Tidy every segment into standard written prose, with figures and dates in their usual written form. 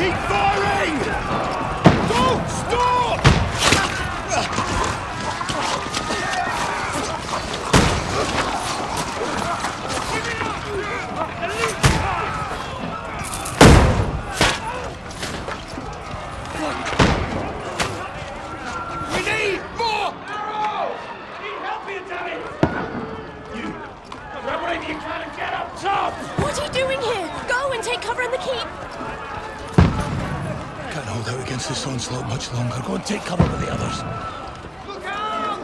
Keep firing! Don't stop! We need more arrows! Need help here, Danny! You grab whatever you can and get up top! What are you doing here? Go and take cover in the keep! Can't hold out against this onslaught much longer. Go and take cover with the others. Look out!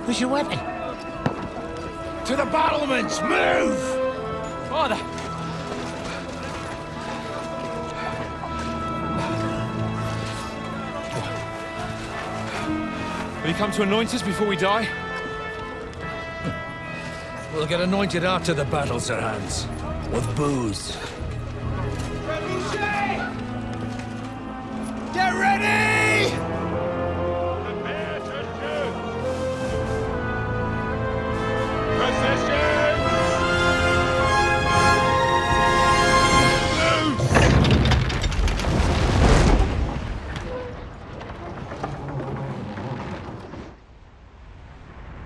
Where's your weapon? To the battlements! Move! Father! Will you come to anoint us before we die? We'll get anointed after the battles are hands. With booze. Get ready! Prepare to shoot! Position!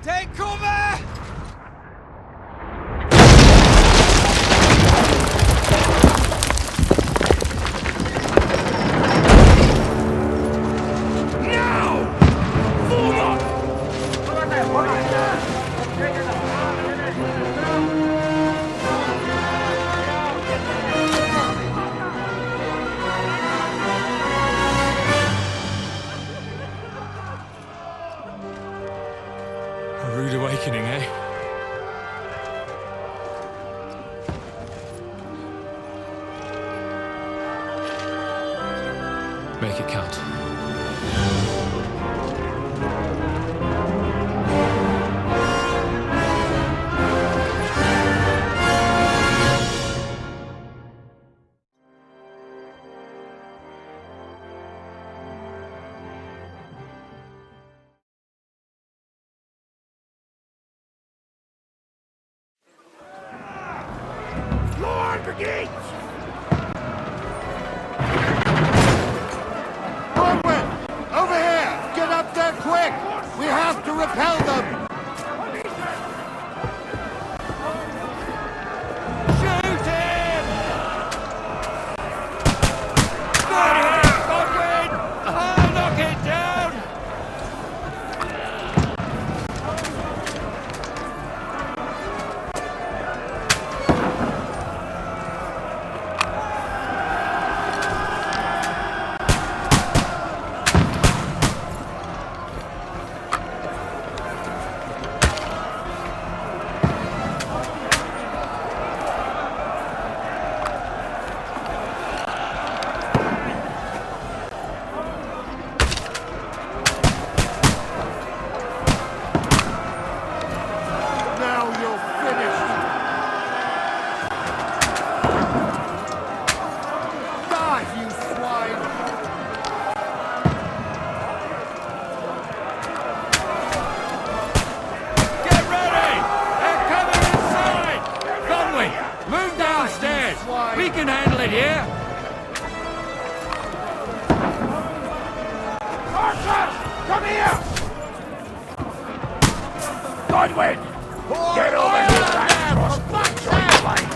Take cover! A rude awakening, eh? Make it count. Lord Brigade! Over here! Get up there quick! We have to repel them! Shoot him! Good hit, Godwin! I'll knock it down! Now you're finished! Die, you swine! Get ready! They're coming inside! Godwin, move downstairs! We can handle it here! Archers! Come here! Godwin! Get over here! For fuck's sake!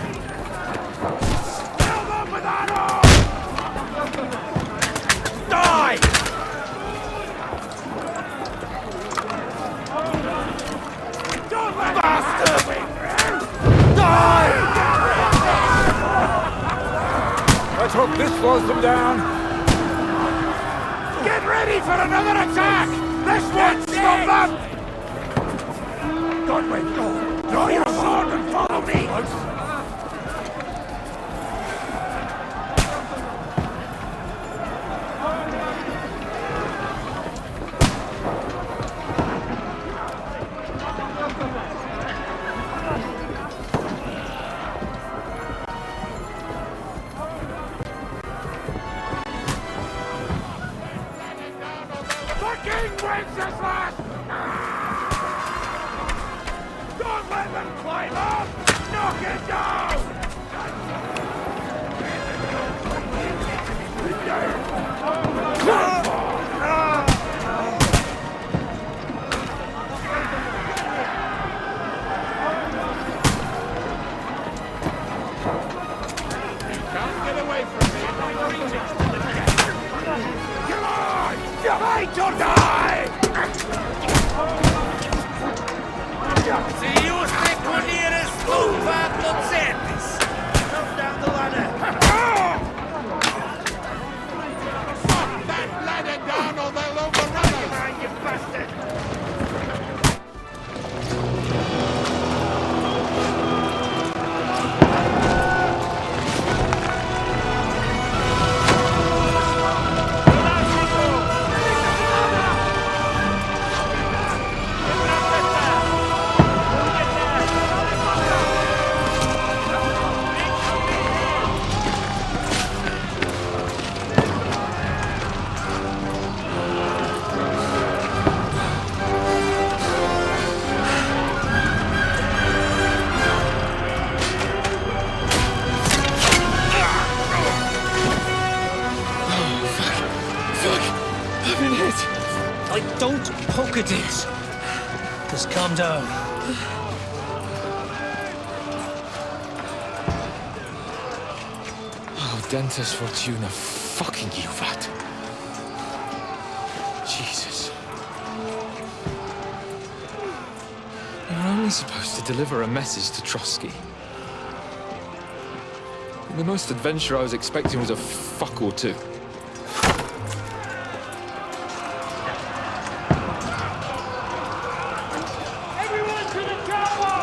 Kill them with arrows! Die! Don't let bastard! Die! Let's hope this slows them down. Get ready for another attack! This won't stop them! Godwin, go! Draw your sword and follow me! Wenceslas! Don't let them climb up! Knock it down! Can't get away from me if my greetings to the dead. Come on! Fight or die! Si usted ponieres stufa concertis. Come down the ladder. Fuck that ladder down or they'll overrun us! Come on, you bastard! Like, don't poke at it. Just calm down. Oh, Dentes Fortuna, fucking you, vat. Jesus. You're only supposed to deliver a message to Trotsky. The most adventure I was expecting was a fuck or two. Everyone to the tower!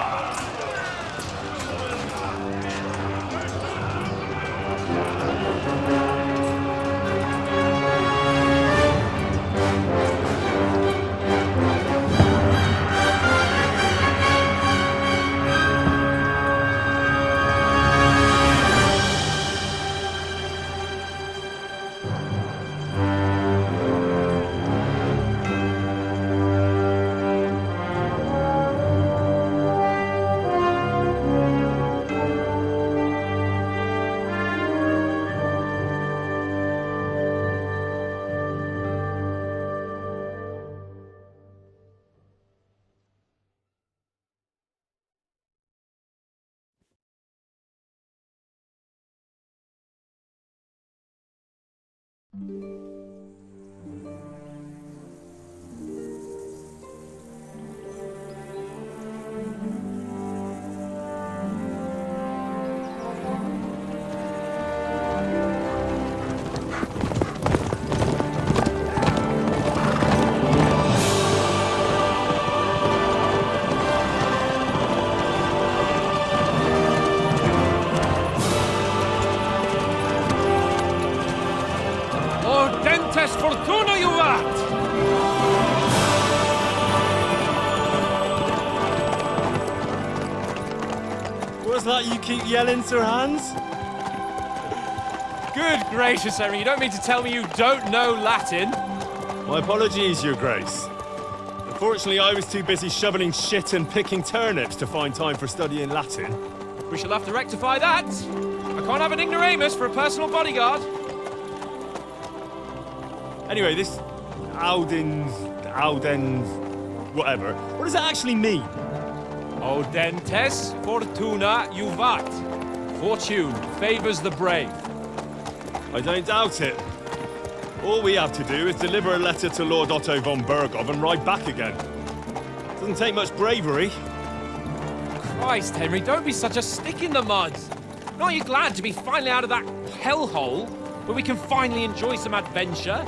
Dentes Fortuna, you vat! What's that you keep yelling, Sir Hans? Good gracious, Henry, you don't mean to tell me you don't know Latin? My apologies, Your Grace. Unfortunately, I was too busy shoveling shit and picking turnips to find time for studying Latin. We shall have to rectify that. I can't have an ignoramus for a personal bodyguard. Anyway, this Audens, whatever. What does it actually mean? O Dentes Fortuna Juvat. Fortune favors the brave. I don't doubt it. All we have to do is deliver a letter to Lord Otto von Bergov and ride back again. Doesn't take much bravery. Christ, Henry, don't be such a stick in the mud. Aren't you glad to be finally out of that hellhole where we can finally enjoy some adventure?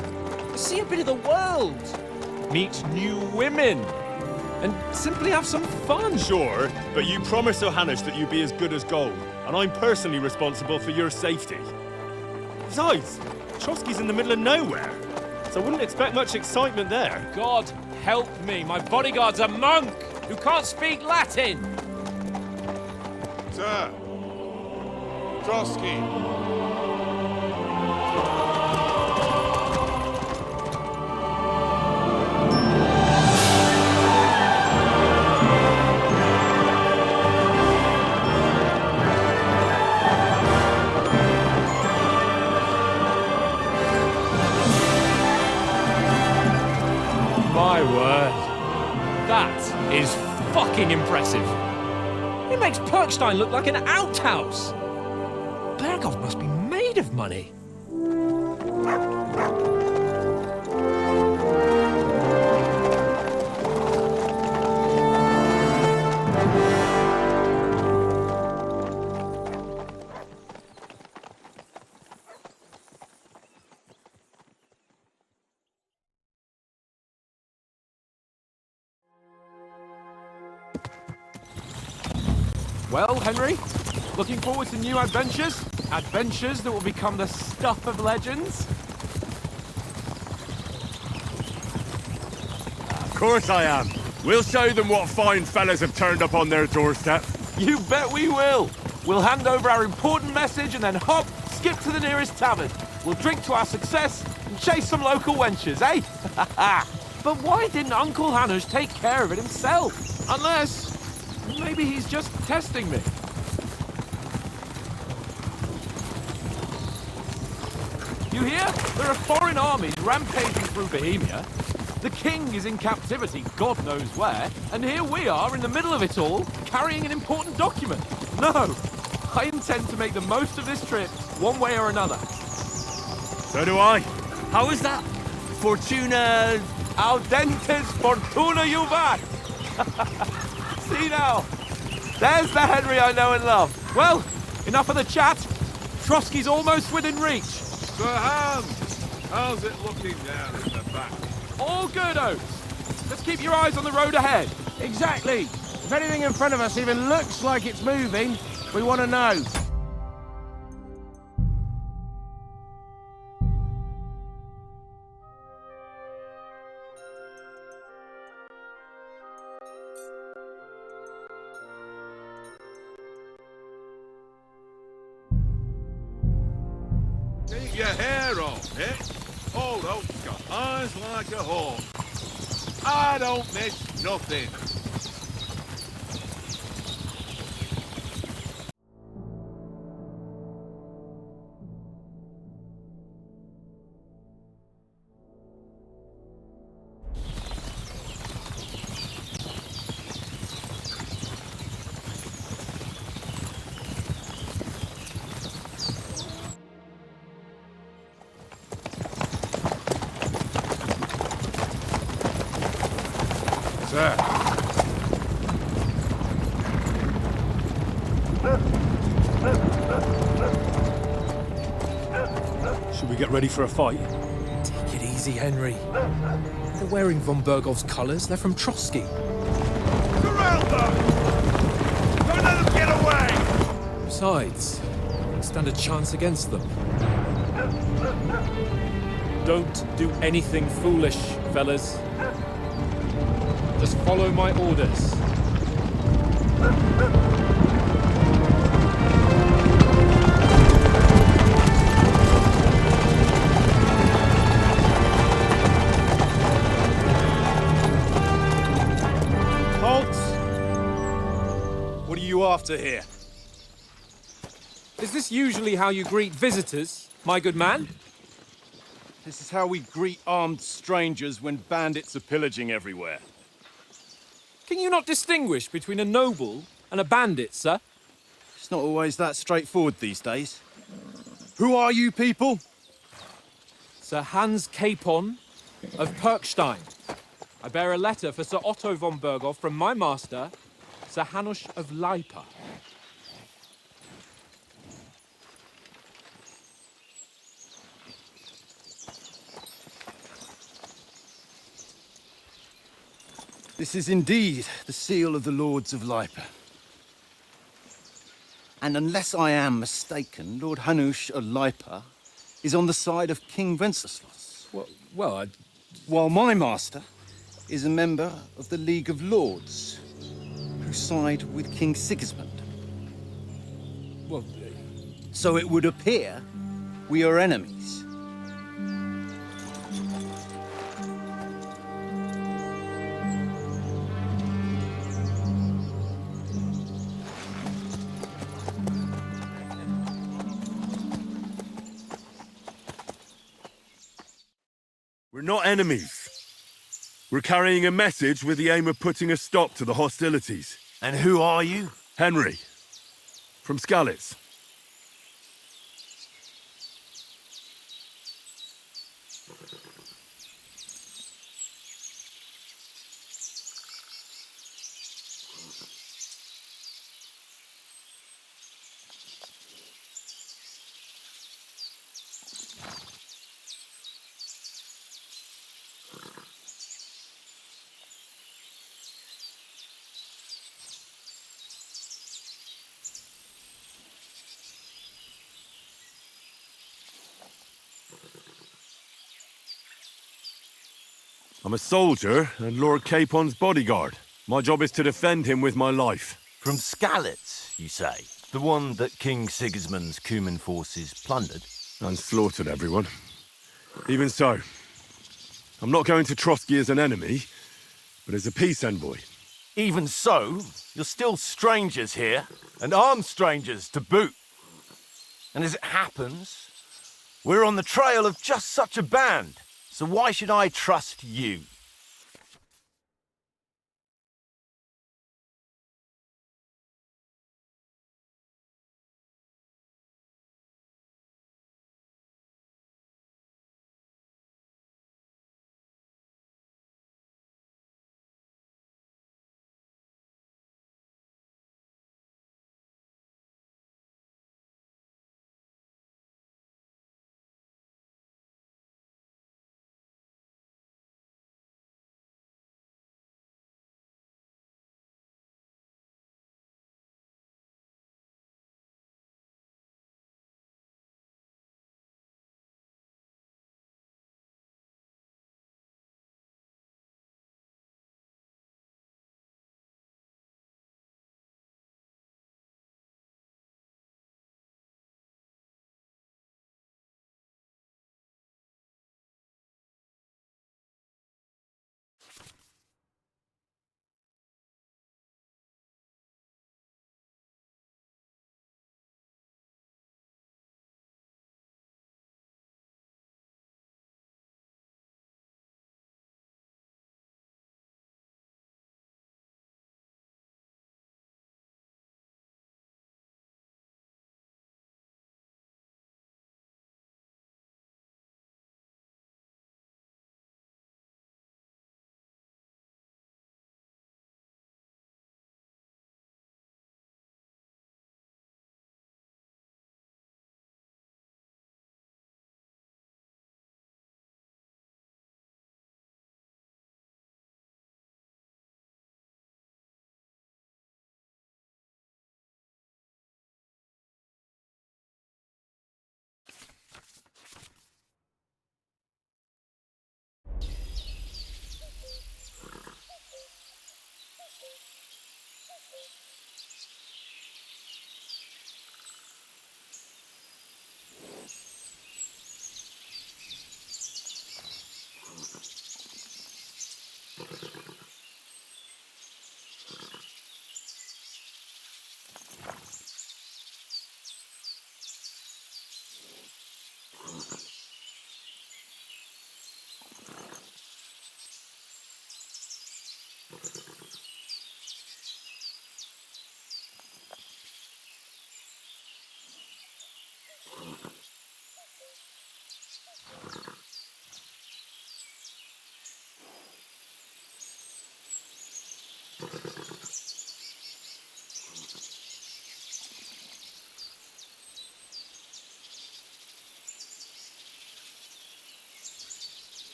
See a bit of the world, meet new women, and simply have some fun. Sure, but you promised Johannes that you'd be as good as gold, and I'm personally responsible for your safety. Besides, Trotsky's in the middle of nowhere, so I wouldn't expect much excitement there. God help me, my bodyguard's a monk who can't speak Latin. Sir! Trotsky! My word. That is fucking impressive. It makes Perkstein look like an outhouse. Berghoff must be made of money. Well, Henry, looking forward to new adventures? Adventures that will become the stuff of legends? Of course I am. We'll show them what fine fellas have turned up on their doorstep. You bet we will! We'll hand over our important message and then hop, skip to the nearest tavern. We'll drink to our success and chase some local wenches, eh? But why didn't Uncle Hanush take care of it himself? Unless... maybe he's just testing me. You hear? There are foreign armies rampaging through Bohemia. The king is in captivity, God knows where, and here we are in the middle of it all, carrying an important document. No, I intend to make the most of this trip, one way or another. So do I. How is that? Fortuna... Audentes fortuna juvat! See now, there's the Henry I know and love. Well, enough of the chat. Trotsky's almost within reach. Sir Hans, how's it looking down in the back? All good, Oates. Let's keep your eyes on the road ahead. Exactly. If anything in front of us even looks like it's moving, we want to know. Keep your hair off, eh? Old Oak's got eyes like a hawk. I don't miss nothing. Sir. Should we get ready for a fight? Take it easy, Henry. They're wearing von Berghoff's colours. They're from Trotsky. Surround them! Don't let them get away! Besides, stand a chance against them. Don't do anything foolish, fellas. Just follow my orders. Halt! What are you after here? Is this usually how you greet visitors, my good man? This is how we greet armed strangers when bandits are pillaging everywhere. Can you not distinguish between a noble and a bandit, sir? It's not always that straightforward these days. Who are you people? Sir Hans Capon of Perkstein. I bear a letter for Sir Otto von Berghoff from my master, Sir Hanush of Lipa. This is indeed the seal of the Lords of Lipa. And unless I am mistaken, Lord Hanush of Lipa is on the side of King Wenceslas. Well, While my master is a member of the League of Lords, who side with King Sigismund. well, So it would appear we are enemies. We're not enemies. We're carrying a message with the aim of putting a stop to the hostilities. And who are you? Henry, from Skalitz. I'm a soldier and Lord Capon's bodyguard. My job is to defend him with my life. From Skalitz, you say? The one that King Sigismund's Cuman forces plundered? And slaughtered everyone. Even so, I'm not going to Trotsky as an enemy, but as a peace envoy. Even so, you're still strangers here, and armed strangers to boot. And as it happens, we're on the trail of just such a band. So why should I trust you?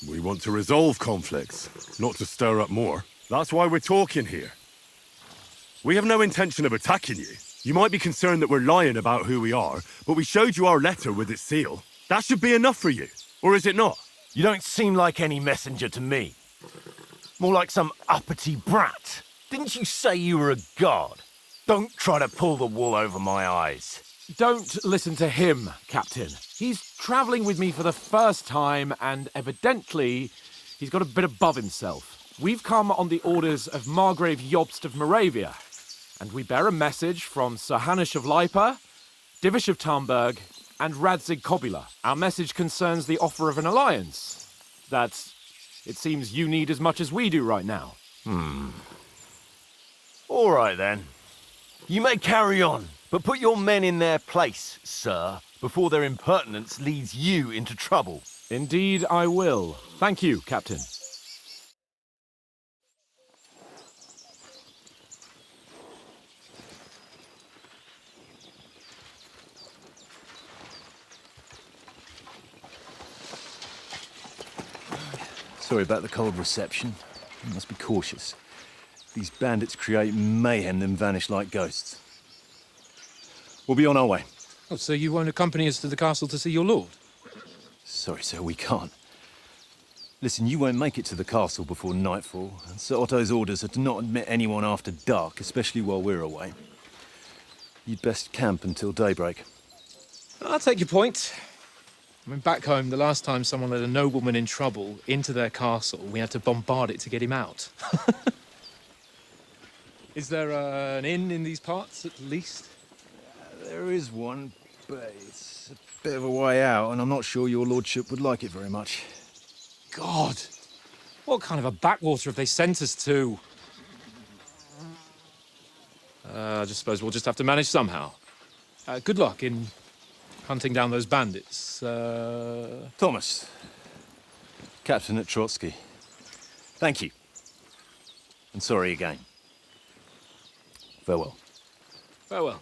We want to resolve conflicts, not to stir up more. That's why we're talking here. We have no intention of attacking you. You might be concerned that we're lying about who we are, but we showed you our letter with its seal. That should be enough for you, or is it not? You don't seem like any messenger to me. More like some uppity brat. Didn't you say you were a god? Don't try to pull the wool over my eyes. Don't listen to him, Captain. He's travelling with me for the first time, and evidently, he's got a bit above himself. We've come on the orders of Margrave Jobst of Moravia, and we bear a message from Sir Hanush of Lipa, Divish of Tarnberg, and Radzig Kobula. Our message concerns the offer of an alliance that It seems you need as much as we do right now. All right, then. You may carry on, but put your men in their place, sir, before their impertinence leads you into trouble. Indeed, I will. Thank you, Captain. Sorry about the cold reception. You must be cautious. These bandits create mayhem, then vanish like ghosts. We'll be on our way. Oh, so you won't accompany us to the castle to see your lord? Sorry, sir, we can't. Listen, you won't make it to the castle before nightfall, and Sir Otto's orders are to not admit anyone after dark, especially while we're away. You'd best camp until daybreak. I'll take your point. I mean, back home, the last time someone let a nobleman in trouble into their castle, we had to bombard it to get him out. Is there an inn in these parts, at least? There is one, but it's a bit of a way out, and I'm not sure your lordship would like it very much. God! What kind of a backwater have they sent us to? I just suppose we'll just have to manage somehow. Good luck in hunting down those bandits. Thomas, Captain at Trotsky. Thank you. And sorry again. Farewell. Farewell.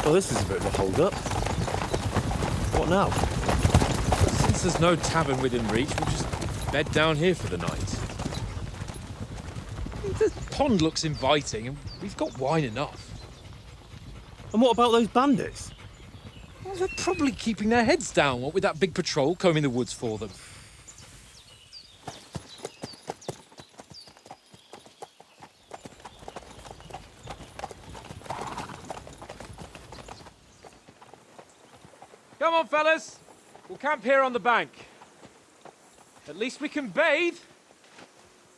Well, this is a bit of a hold-up. What now? Since there's no tavern within reach, we'll just bed down here for the night. The pond looks inviting, and we've got wine enough. And what about those bandits? Well, they're probably keeping their heads down, what with that big patrol combing the woods for them. Come on, fellas. We'll camp here on the bank. At least we can bathe.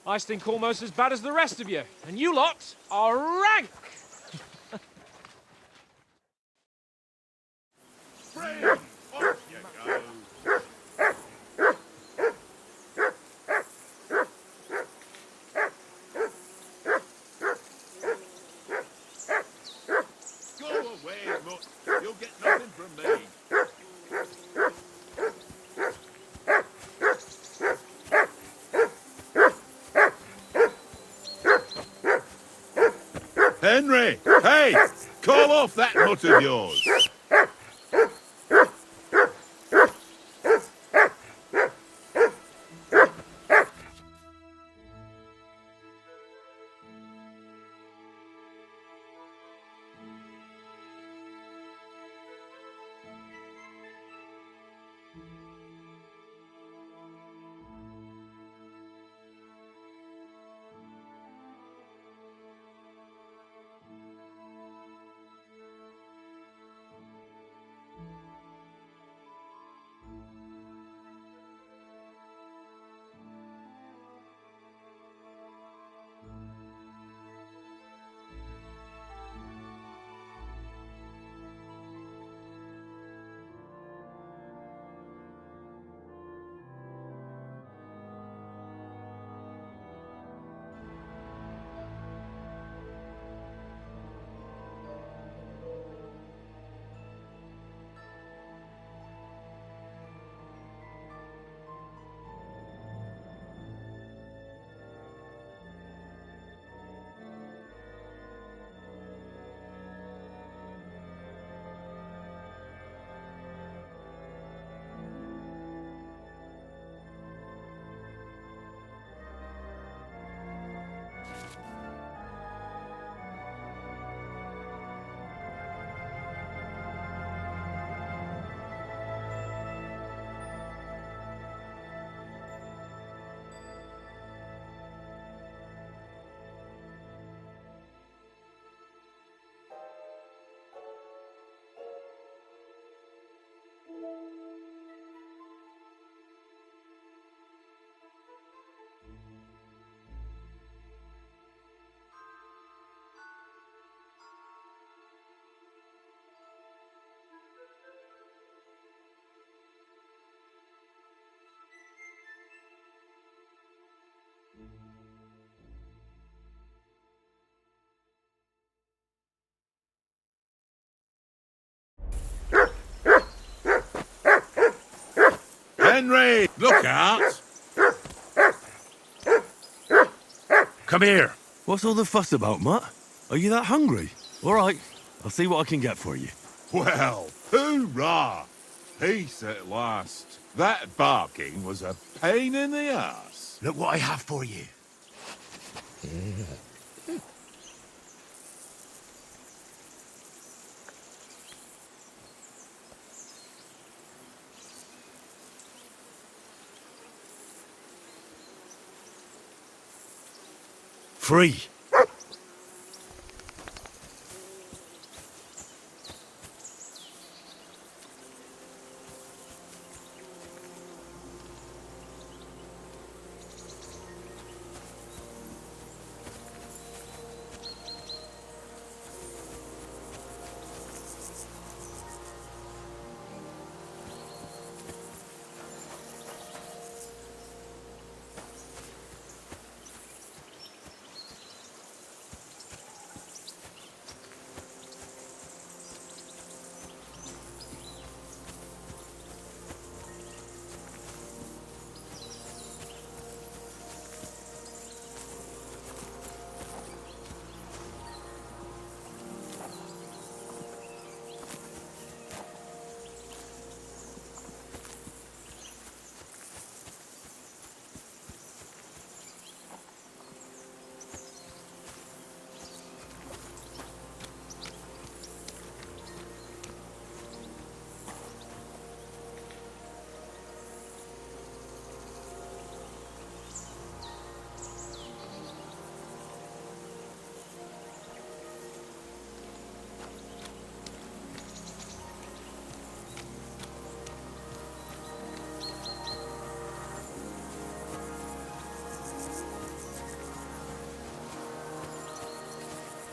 I stink almost as bad as the rest of you, and you lot are rank! Go away, Mutt. You'll get nothing from me. Henry! Hey! Call off that nut of yours! Henry! Look out! Come here. What's all the fuss about, Mutt? Are you that hungry? All right, I'll see what I can get for you. Well, hoorah! Peace at last. That barking was a pain in the ass. Look what I have for you. Free.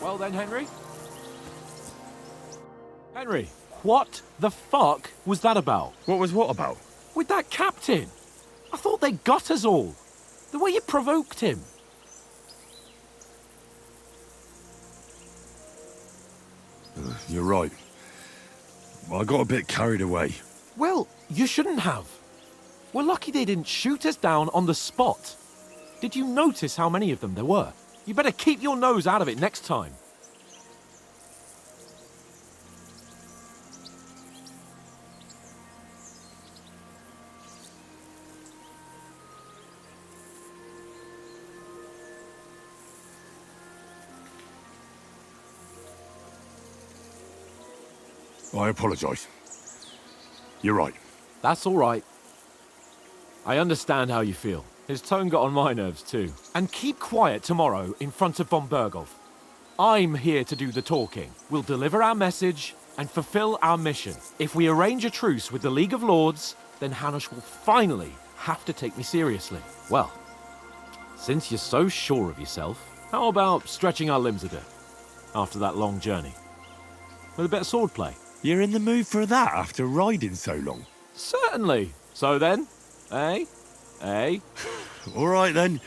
Well then, Henry? Henry, what the fuck was that about? What was what about? With that captain? I thought they got us all. The way you provoked him. You're right. I got a bit carried away. Well, you shouldn't have. We're lucky they didn't shoot us down on the spot. Did you notice how many of them there were? You better keep your nose out of it next time. I apologise. You're right. That's all right. I understand how you feel. His tone got on my nerves too. And keep quiet tomorrow in front of von Berghoff. I'm here to do the talking. We'll deliver our message and fulfill our mission. If we arrange a truce with the League of Lords, then Hanush will finally have to take me seriously. Well, since you're so sure of yourself, how about stretching our limbs a bit after that long journey? With a bit of swordplay. You're in the mood for that after riding so long? Certainly. So then, eh? Eh? All right then.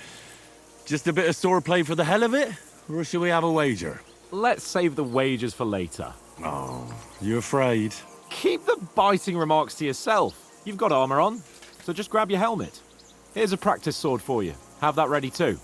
Just a bit of swordplay for the hell of it? Or shall we have a wager? Let's save the wagers for later. Oh, you afraid? Keep the biting remarks to yourself. You've got armor on, so just grab your helmet. Here's a practice sword for you. Have that ready too.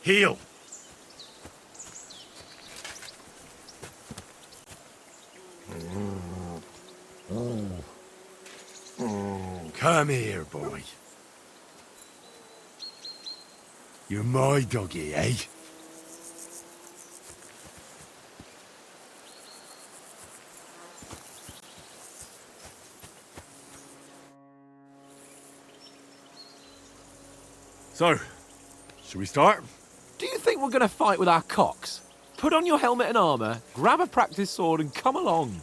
Heal. Come here, boy. You're my doggy, eh? So, should we start? Do you think we're going to fight with our cocks? Put on your helmet and armour, grab a practice sword and come along.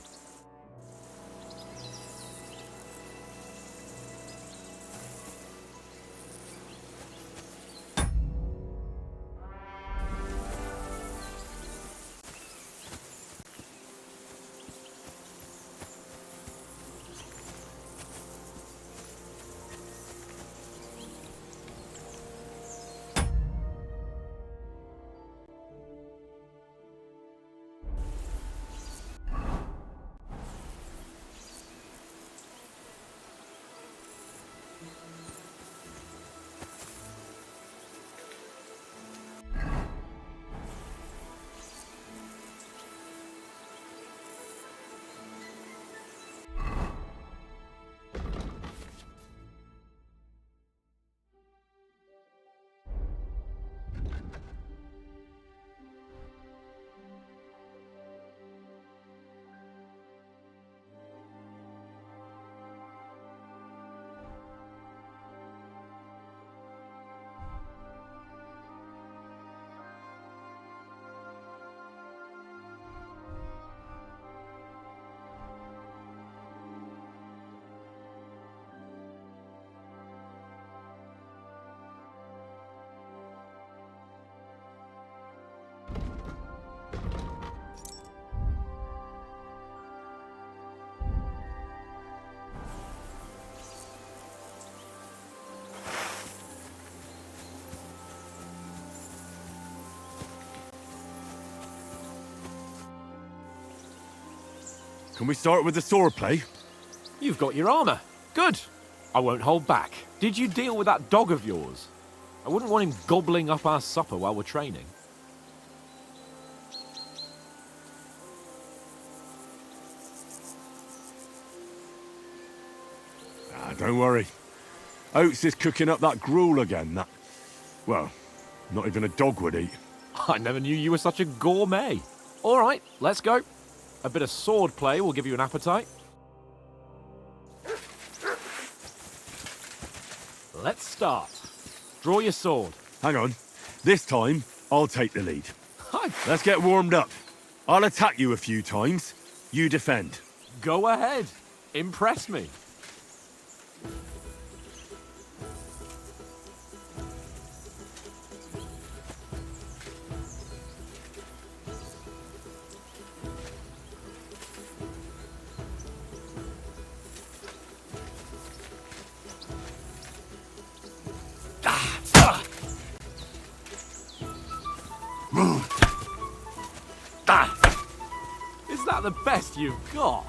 Can we start with the sword play? You've got your armour. Good. I won't hold back. Did you deal with that dog of yours? I wouldn't want him gobbling up our supper while we're training. Don't worry. Oates is cooking up that gruel again, well, not even a dog would eat. I never knew you were such a gourmet. All right, let's go. A bit of sword play will give you an appetite. Let's start. Draw your sword. Hang on. This time, I'll take the lead. Hi. Let's get warmed up. I'll attack you a few times. You defend. Go ahead. Impress me. Is that the best you've got?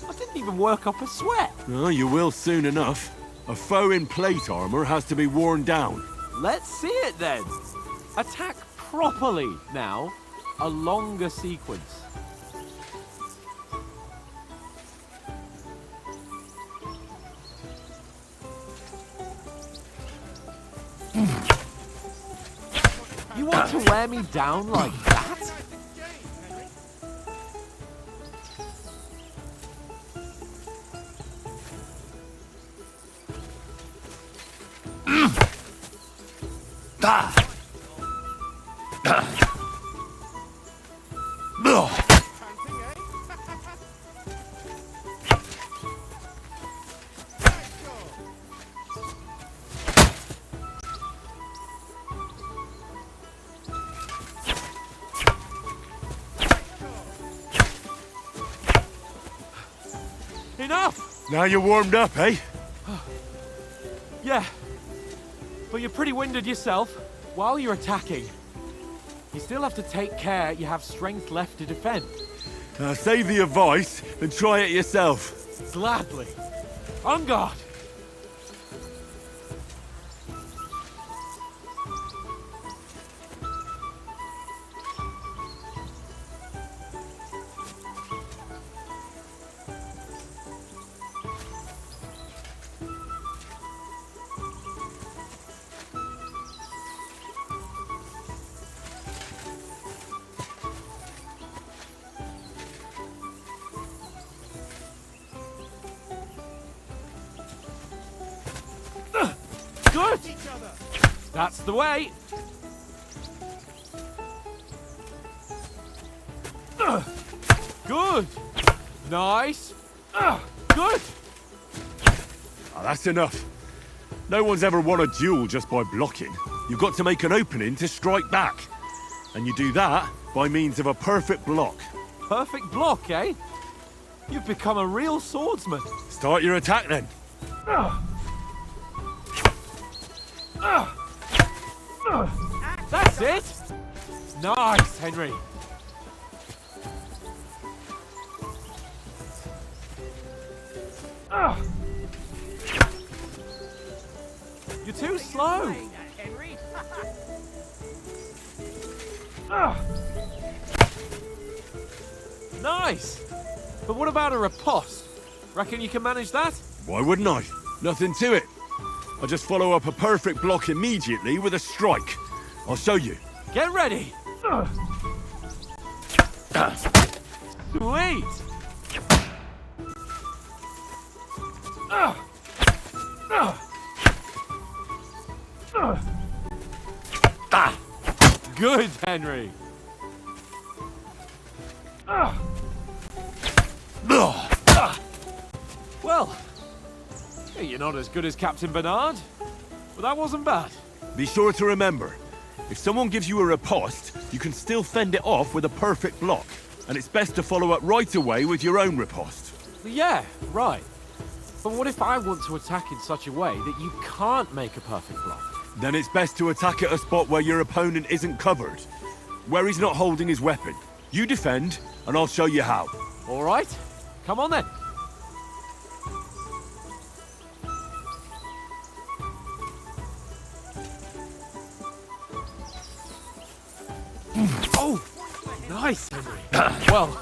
I didn't even work up a sweat. Oh, you will soon enough. A foe in plate armor has to be worn down. Let's see it then. Attack properly now. A longer sequence. You want to wear me down like that? Enough! Now you're warmed up, eh? Yeah, but you're pretty winded yourself while you're attacking. You still have to take care you have strength left to defend. Save the advice and try it yourself. Gladly. On guard! Good! That's the way! Good! Nice! Good! Ah, that's enough. No one's ever won a duel just by blocking. You've got to make an opening to strike back. And you do that by means of a perfect block. Perfect block, eh? You've become a real swordsman. Start your attack then. That's it! Nice, Henry. You're too slow. Nice. But what about a riposte? Reckon you can manage that? Why wouldn't I? Nothing to it. I just follow up a perfect block immediately with a strike. I'll show you. Get ready. Sweet. Good, Henry. Well, you're not as good as Captain Bernard, but that wasn't bad. Be sure to remember, if someone gives you a riposte, you can still fend it off with a perfect block. And it's best to follow up right away with your own riposte. Yeah, right. But what if I want to attack in such a way that you can't make a perfect block? Then it's best to attack at a spot where your opponent isn't covered. Where he's not holding his weapon. You defend, and I'll show you how. All right, come on then. Oh, nice, Henry. Well,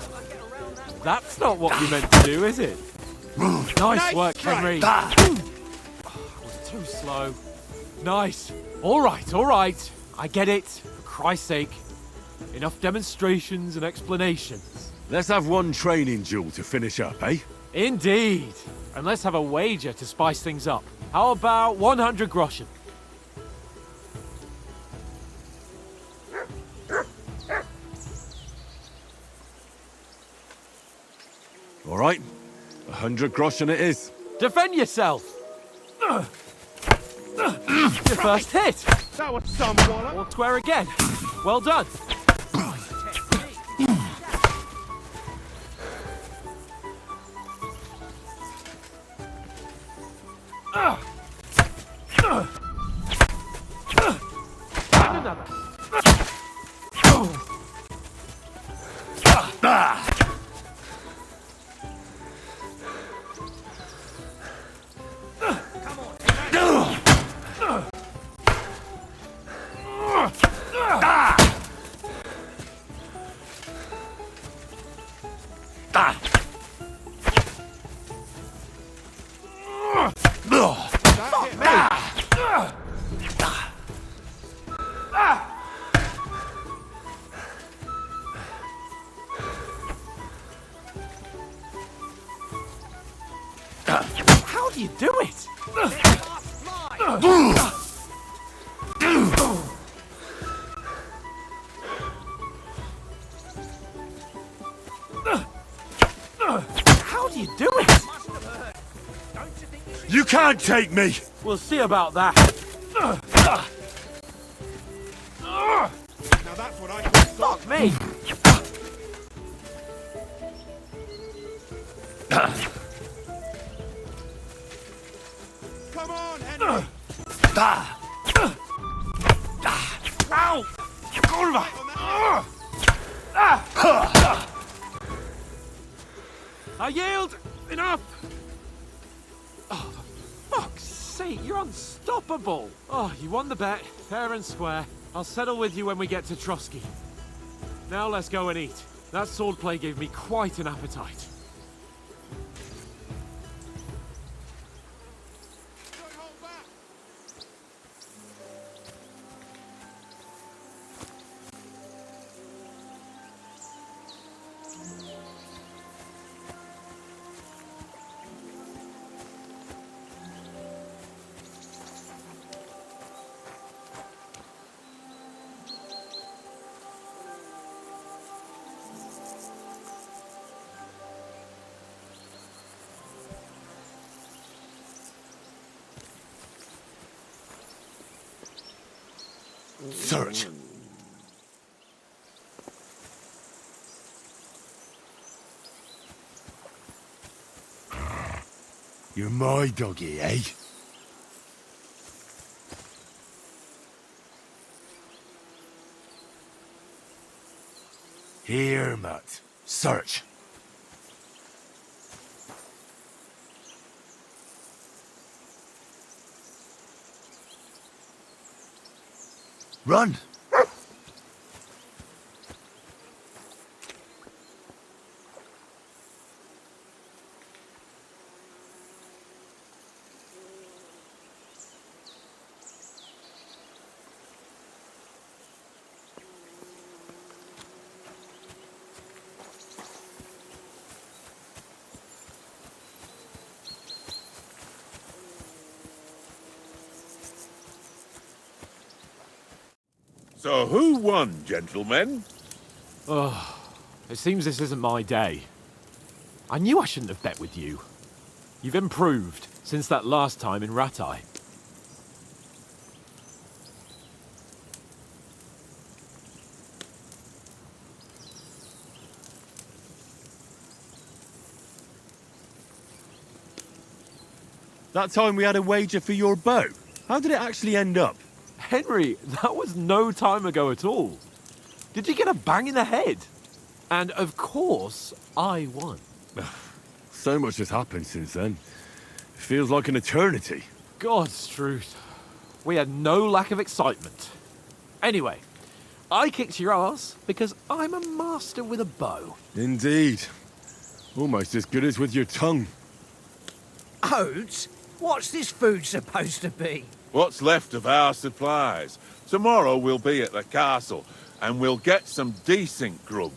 that's not what you meant to do, is it? Nice work, Henry. I was too slow. Nice. All right. I get it. For Christ's sake. Enough demonstrations and explanations. Let's have one training duel to finish up, eh? Indeed. And let's have a wager to spice things up. How about 100 groschen? All right. 100 groschen it is. Defend yourself! Your first hit! That was some wallop. Or square again. Well done. And another. How do you do it? How do you do it? You can't take me! We'll see about that. Now that's what I call Fuck me. Come on, Henry. Ow! Kurva! I yield! Enough! Oh, for fuck's sake, you're unstoppable! Oh, you won the bet, fair and square. I'll settle with you when we get to Trotsky. Now let's go and eat. That swordplay gave me quite an appetite. Don't hold back. Search. You're my doggy, eh? Here, Mutt. Search. Run! So who won, gentlemen? It seems this isn't my day. I knew I shouldn't have bet with you. You've improved since that last time in Ratai. That time we had a wager for your bow. How did it actually end up? Henry, that was no time ago at all. Did you get a bang in the head? And of course, I won. So much has happened since then. It feels like an eternity. God's truth. We had no lack of excitement. Anyway, I kicked your ass because I'm a master with a bow. Indeed. Almost as good as with your tongue. Oats? What's this food supposed to be? What's left of our supplies. Tomorrow we'll be at the castle, and we'll get some decent grub.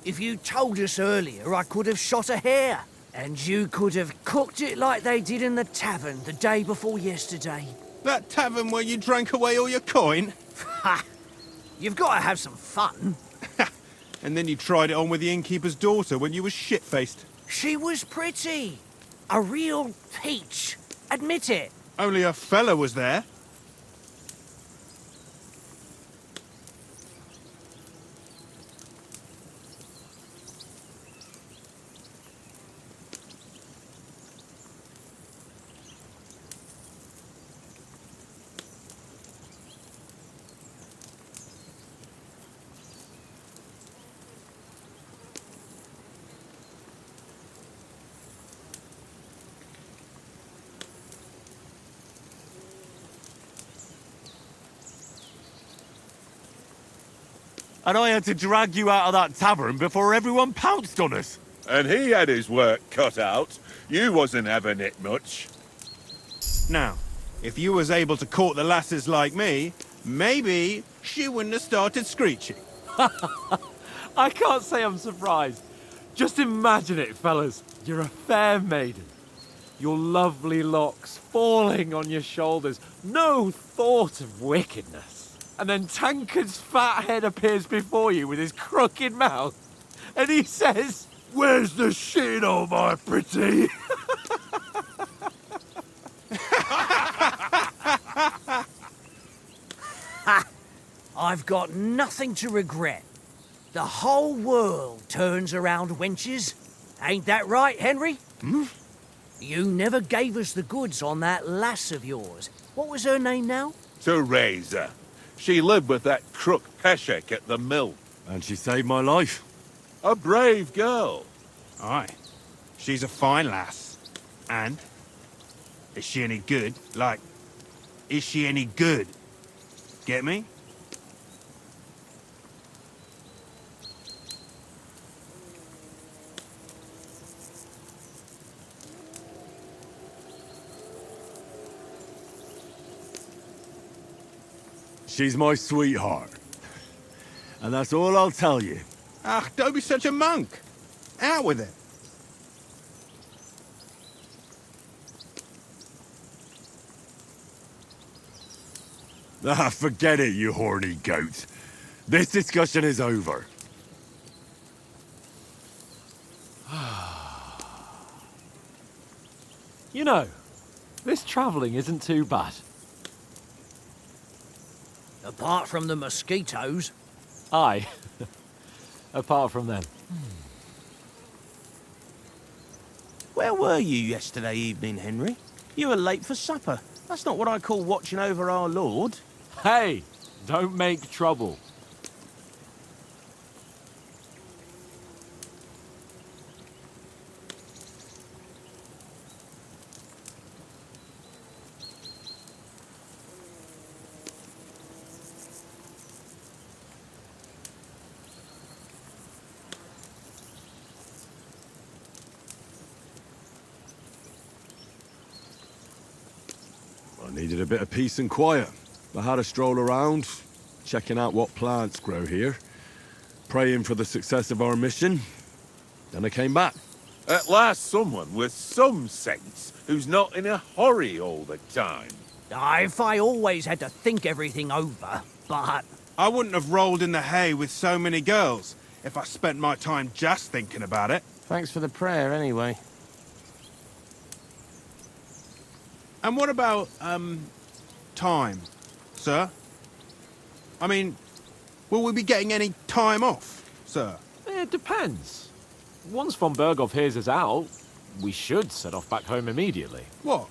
If you told us earlier, I could have shot a hare. And you could have cooked it like they did in the tavern the day before yesterday. That tavern where you drank away all your coin? Ha! You've got to have some fun. And then you tried it on with the innkeeper's daughter when you were shit-faced. She was pretty. A real peach. Admit it. Only a fella was there. And I had to drag you out of that tavern before everyone pounced on us. And he had his work cut out. You wasn't having it much. Now, if you was able to court the lasses like me, maybe she wouldn't have started screeching. I can't say I'm surprised. Just imagine it, fellas. You're a fair maiden. Your lovely locks falling on your shoulders. No thought of wickedness. And then Tankard's fat head appears before you with his crooked mouth. And he says, Where's the shit, oh my pretty? I've got nothing to regret. The whole world turns around wenches. Ain't that right, Henry? You never gave us the goods on that lass of yours. What was her name now? Teresa. She lived with that crook Peshek at the mill. And she saved my life. A brave girl. Aye. She's a fine lass. And? Is she any good? Like, is she any good? Get me? She's my sweetheart. And that's all I'll tell you. Ah, don't be such a monk. Out with it. Ah, forget it, you horny goat. This discussion is over. you know, this travelling isn't too bad. Apart from the mosquitoes. Aye. Apart from them. Where were you yesterday evening, Henry? You were late for supper. That's not what I call watching over our Lord. Hey, don't make trouble. I needed a bit of peace and quiet. I had a stroll around, checking out what plants grow here, praying for the success of our mission. Then I came back. At last someone with some sense who's not in a hurry all the time. If I always had to think everything over, but... I wouldn't have rolled in the hay with so many girls if I spent my time just thinking about it. Thanks for the prayer, anyway. And what about, time, sir? I mean, will we be getting any time off, sir? It depends. Once von Berghoff hears us out, we should set off back home immediately. What?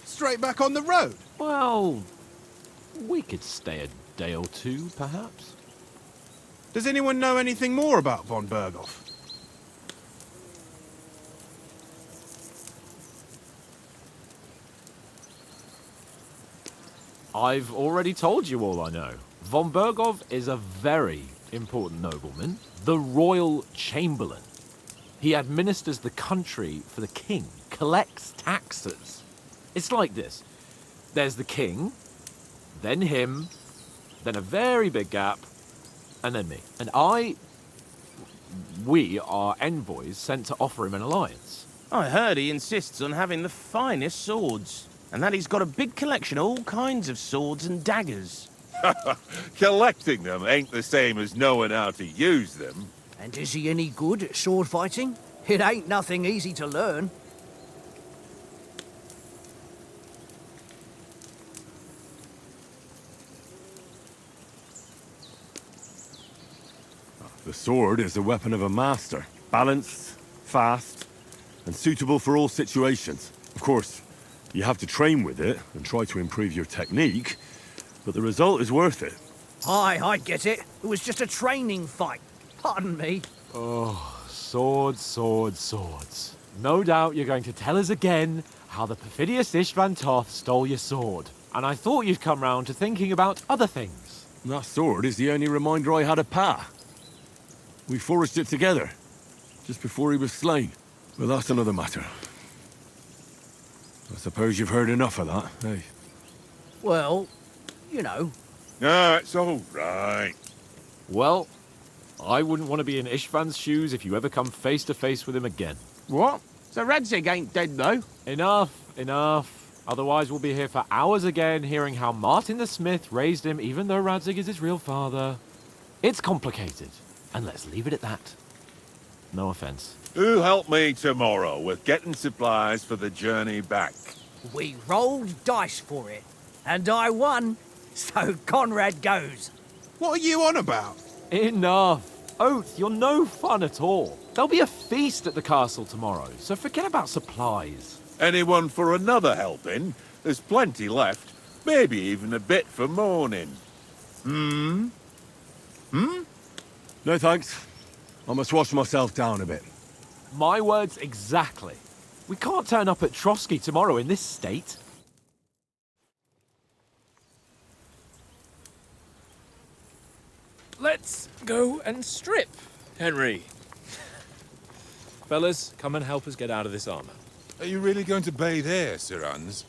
Straight back on the road? Well, we could stay a day or two, perhaps. Does anyone know anything more about von Berghoff? I've already told you all I know. Von Berghoff is a very important nobleman, the royal chamberlain. He administers the country for the king, collects taxes. It's like this. There's the king, then him, then a very big gap, and then me. And we are envoys sent to offer him an alliance. I heard he insists on having the finest swords, and that he's got a big collection of all kinds of swords and daggers. Collecting them ain't the same as knowing how to use them. And is he any good at sword fighting? It ain't nothing easy to learn. The sword is the weapon of a master. Balanced, fast, and suitable for all situations. Of course, you have to train with it and try to improve your technique, but the result is worth it. Aye, I get it. It was just a training fight. Pardon me. Oh, swords, swords, swords. No doubt you're going to tell us again how the perfidious Istvan Toth stole your sword. And I thought you'd come round to thinking about other things. That sword is the only reminder I had of Pa. We forged it together, just before he was slain. But that's another matter. I suppose you've heard enough of that, eh? Well, you know. No, it's all right. Well, I wouldn't want to be in Istvan's shoes if you ever come face to face with him again. What? So Radzig ain't dead, though? Enough, enough. Otherwise we'll be here for hours again hearing how Martin the Smith raised him even though Radzig is his real father. It's complicated, and let's leave it at that. No offense. Who'll help me tomorrow with getting supplies for the journey back? We rolled dice for it, and I won, so Conrad goes. What are you on about? Enough. Oath, you're no fun at all. There'll be a feast at the castle tomorrow, so forget about supplies. Anyone for another helping? There's plenty left. Maybe even a bit for morning. No thanks. I must wash myself down a bit. My words exactly. We can't turn up at Trotsky tomorrow in this state. Let's go and strip, Henry. Fellas, come and help us get out of this armor. Are you really going to bathe here, Sir Hans?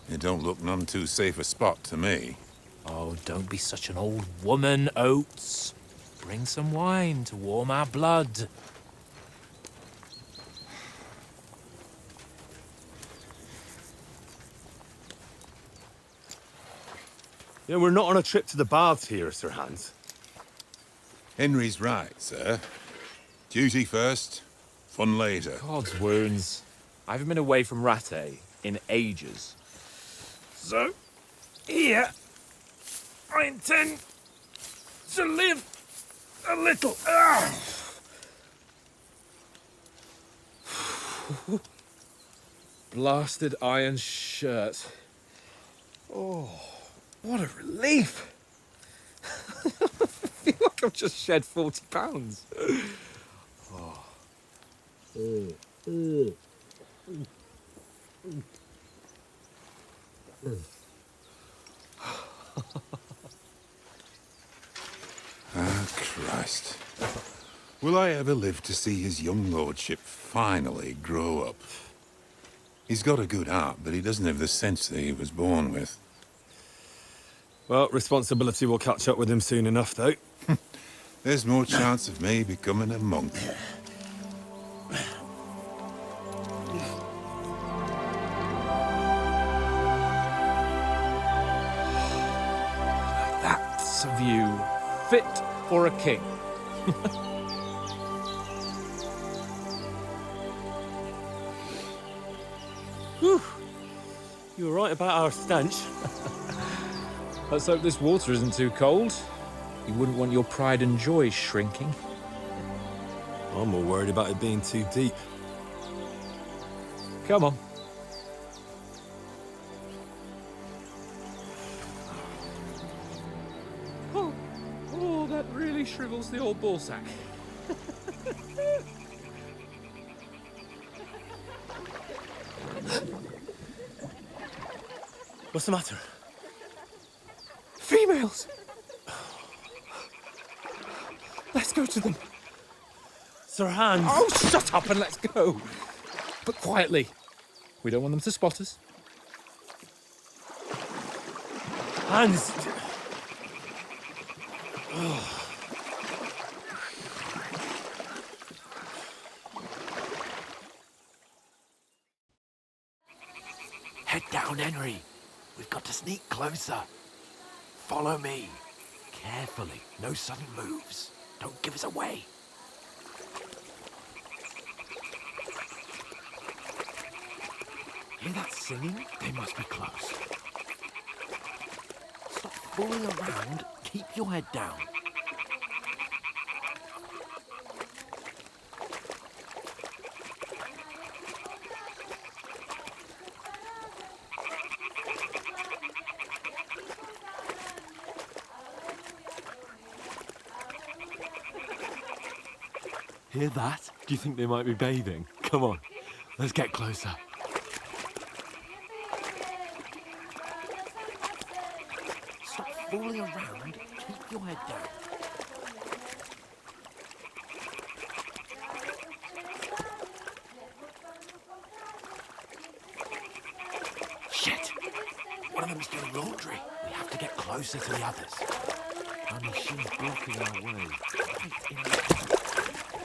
It don't look none too safe a spot to me. Oh, don't be such an old woman, Oates. Bring some wine to warm our blood. Yeah, we're not on a trip to the baths here, Sir Hans. Henry's right, sir. Duty first, fun later. God's wounds. I haven't been away from Rattay in ages. So, here, I intend to live a little. Blasted iron shirt. Oh, what a relief. I feel like I've just shed 40 pounds. Ah, Christ. Will I ever live to see his young lordship finally grow up? He's got a good heart, but he doesn't have the sense that he was born with. Well, responsibility will catch up with him soon enough, though. There's more chance of me becoming a monk. That's a view fit for a king. Whew. You were right about our stench. Let's hope this water isn't too cold. You wouldn't want your pride and joy shrinking. I'm more worried about it being too deep. Come on. Oh, that really shrivels the old ball sack. What's the matter? Females! Let's go to them. Sir Hans! Oh, shut up and let's go. But quietly. We don't want them to spot us. Hans! Head down, Henry. We've got to sneak closer. Follow me. Carefully. No sudden moves. Don't give us away. Hear that singing? They must be close. Stop fooling around. Keep your head down. Hear that? Do you think they might be bathing? Come on, let's get closer. Stop fooling around. Keep your head down. Shit! One of them is doing laundry. We have to get closer to the others. Our machine's blocking our way. Right in the...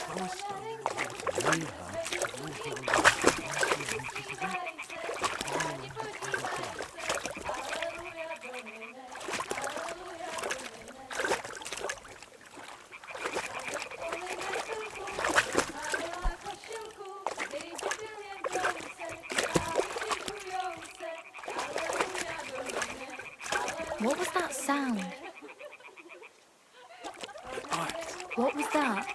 Throw a stone in the water near her. What was that sound? What was that?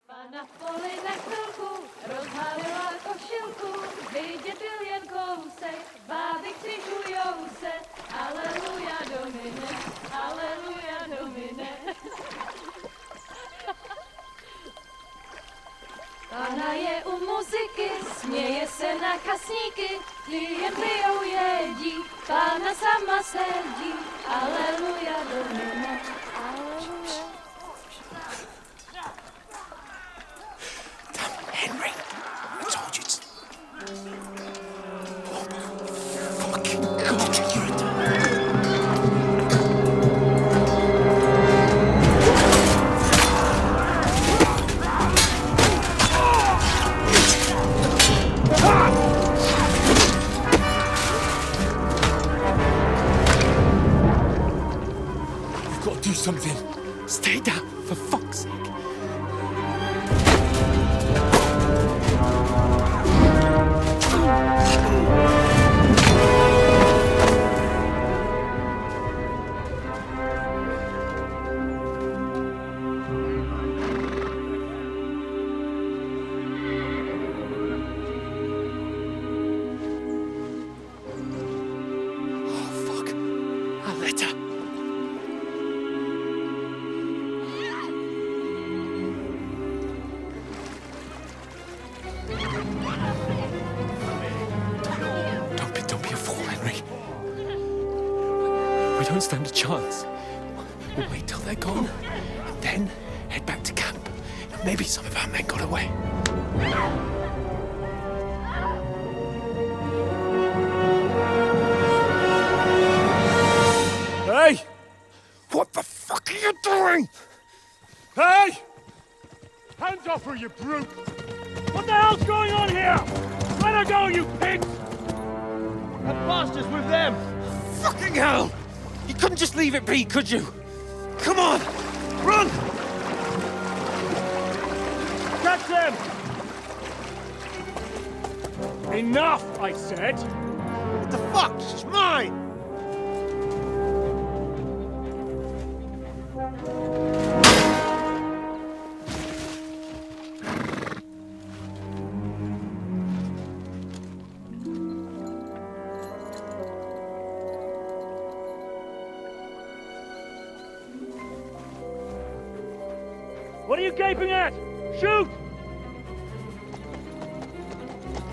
Pana v poli na chvilku rozhalila košilku, vidět byl jen kousek, báby křižujou se, aleluja domine, aleluja domine. Pana je u muziky, směje se na kasníky, ty jen pijou jedí, Pána sama sedí, aleluja domine, aleluja. Henry, I told you to... Oh, fucking God, you're a... do something. Stay down, for fuck's sake. Don't be a fool, Henry. We don't stand a chance. We'll wait till they're gone, and then head back to camp. Maybe some of our men got away. Hey! What the fuck are you doing? Hey! Hands off her, you brute! What the hell's going on here? Let her go, you pigs! That bastard's with them! Fucking hell! You couldn't just leave it be, could you? Come on! Run! Catch them! Enough, I said! What the fuck? It's mine! What are you gaping at? Shoot!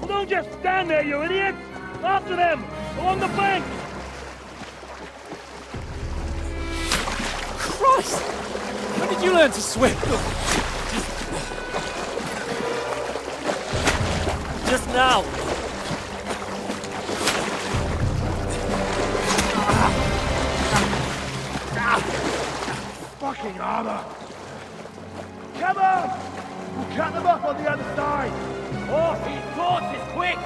Well, don't just stand there, you idiots! After them! Along the bank! Christ! When did you learn to swim? Just now! Fucking armor! Come on! We'll cut them off on the other side! Horses, horses, quick!